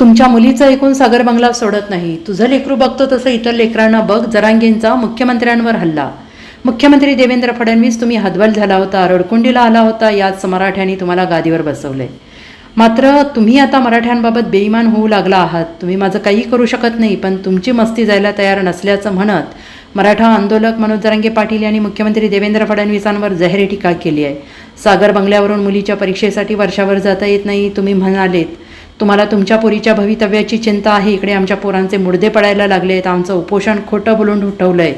तुमच्या मुलीचं ऐकून सागर बंगला सोडत नाही. तुझं लेकरू बघतो तसं इतर लेकरांना बघ. जरांगेंचा मुख्यमंत्र्यांवर हल्ला. मुख्यमंत्री देवेंद्र फडणवीस, तुम्ही हतबल झाला होता, रडकुंडीला आला होता. याच मराठ्यांनी तुम्हाला गादीवर बसवलंय. मात्र तुम्ही आता मराठ्यांबाबत बेईमान होऊ लागला आहात. तुम्ही माझं काही करू शकत नाही, पण तुमची मस्ती जायला तयार नसल्याचं म्हणत मराठा आंदोलक मनोज जरांगे पाटील यांनी मुख्यमंत्री देवेंद्र फडणवीसांवर जाहीर टीका केली आहे. सागर बंगल्यावरून मुलीच्या परीक्षेसाठी वर्षावर जाता येत नाही. तुम्ही म्हणालेत तुम्हाला तुमच्या पोरीच्या भवितव्याची चिंता आहे. इकडे आमच्या पोरांचे मुडदे पडायला लागलेत. आमचं उपोषण खोटं बोलून उठवलंय.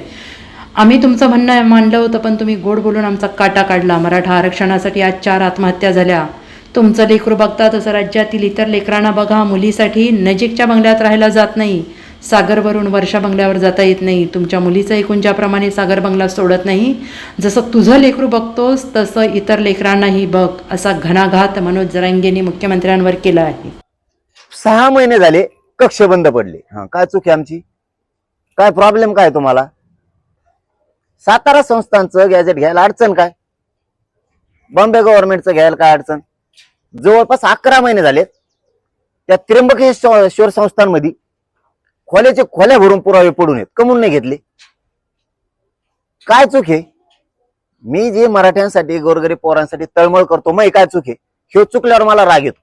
आम्ही तुमचं म्हणणं मांडलं होतं, पण तुम्ही गोड बोलून आमचा काटा काढला. मराठा आरक्षणासाठी आज 4 आत्महत्या झाल्या. तुमचं लेकरू बघता तसं राज्यातील इतर लेकरांना बघा. मुलीसाठी नजीकच्या बंगल्यात राहायला जात नाही. सागरवरून वर्षा बंगल्यावर जाता येत नाही. तुमच्या मुलीचं ऐकून ज्याप्रमाणे सागर बंगला सोडत नाही, जसं तुझं लेकरू बघतोस तसं इतर लेकरांनाही बघ, असा घणाघात मनोज जरांगेंनी मुख्यमंत्र्यांवर केला आहे. 6 महिने झाले कक्ष बंद पडले. काय चूक आहे आमची? काय प्रॉब्लेम काय तुम्हाला? सातारा संस्थांचं गॅजेट घ्यायला अडचण काय? बॉम्बे गव्हर्नमेंटचं घ्यायला काय अडचण? जवळपास 11 महिने झालेत त्या त्र्यंबकेश्वर संस्थांमध्ये खोल्याचे खोल्या भरून पुरावे पडून आहेत. कमून नाही घेतले? काय चूक आहे? मी जे मराठ्यांसाठी गोरगरीब पोरांसाठी तळमळ करतो, मग काय चूक आहे? हे चुकल्यावर मला राग येतो.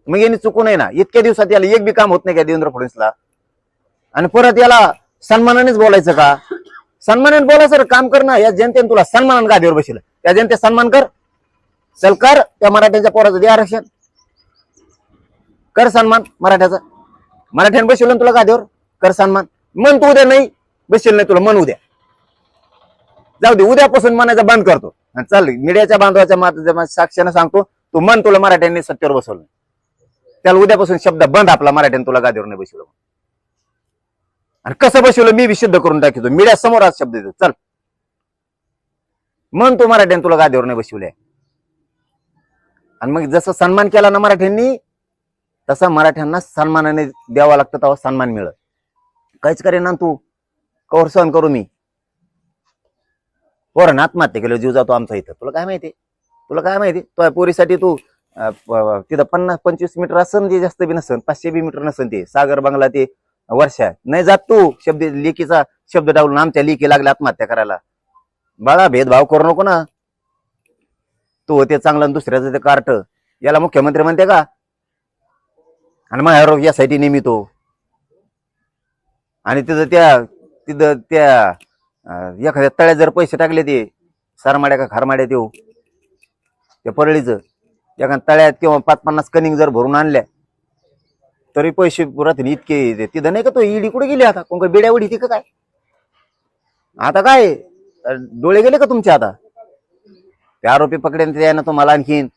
मग यांनी चुकू नये ना. इतक्या दिवसात याला एक बी काम होत नाही का देवेंद्र फडणवीसला? आणि परत याला सन्मानानेच बोलायचं का? सन्मानाने बोलायचं काम कर ना. या जनतेने तुला सन्मानाने गादीवर बसलं. त्या जनते सन्मान कर. चल कर त्या मराठ्यांच्या पोराचं दे आरक्षण. कर सन्मान मराठ्याचा. मराठ्याने बसवलं तुला गादीवर, कर सन्मान. मन तू उद्या नाही बसशील, नाही तुला मन उद्या जाऊ दे. उद्यापासून म्हणायचं बंद करतो. चल मीडियाच्या बांधवाच्या साक्षीने सांगतो, तू मन तुला मराठ्यांनी सत्तेवर बसवलं, त्याला उद्यापासून शब्द बंद. आपला मराठ्याने तुला गादीवर नाही बसवलं. आणि कसं बसवलं मी विशुद्ध करून टाकतो. मीडिया समोर आज शब्द देतो. चल मन तू मराठ्याने तुला गादीवर नाही बसवलंय. आणि मग जसं सन्मान केला ना मराठ्यांनी, तसा मराठ्यांना सन्मानाने द्यावा लागतं, तेव्हा सन्मान मिळत. काहीच करेन ना तू. कवर सहन करू मी? पोरानं आत्महत्या केलं, जीव जातो आमचा इथं. तुला काय माहिती? तुला काय माहिती? तो पोरीसाठी तू तिथं 50-25 मीटर असन, जे जास्त बी नसन, 500 बी मीटर नसन. ते सागर बंगला ते वर्षा नाही जात. तू शब्द लेकीचा शब्द डावलून आमच्या लेकी लागल्या आत्महत्या करायला. बाळा भेदभाव करू नको ना. तू होते चांगलं आणि दुसऱ्याचं ते कार्ट. याला मुख्यमंत्री म्हणते का? आणि मग यासाठी नेमितो. आणि तिथं त्या एखाद्या तळ्यात जर पैसे टाकले, ते सारमाड्या का खारमाड्यात येऊ त्या परळीचं एखाद्या तळ्यात किंवा 5-50 कनिंग जर भरून आणल्या, तरी पैसे राहतील इतके. तिथं नाही का तो ईडी कुठे गेली आता? कोण काय बेड्या उडी ती का काय? आता काय डोळे गेले का तुमचे? आता ते आरोपी पकडेन ते ना तुम्हाला आणखीन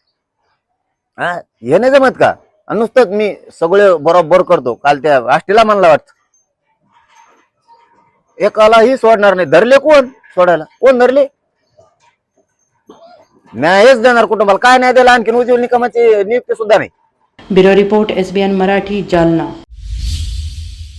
हे नाही जमत का? आणि नुसतंच मी सगळे बरोबर करतो. काल त्या आष्टीला म्हणला वाटत एकालाही सोडणार नाही. धरले कोण सोडायला? कोण धरले? न्यायच देणार कुटुंबाला. काय नाही द्यायला? आणखीन उज्ज्वल निकमाची नियुक्ती सुद्धा नाही. Bureau report, SBN Marathi, Jalna.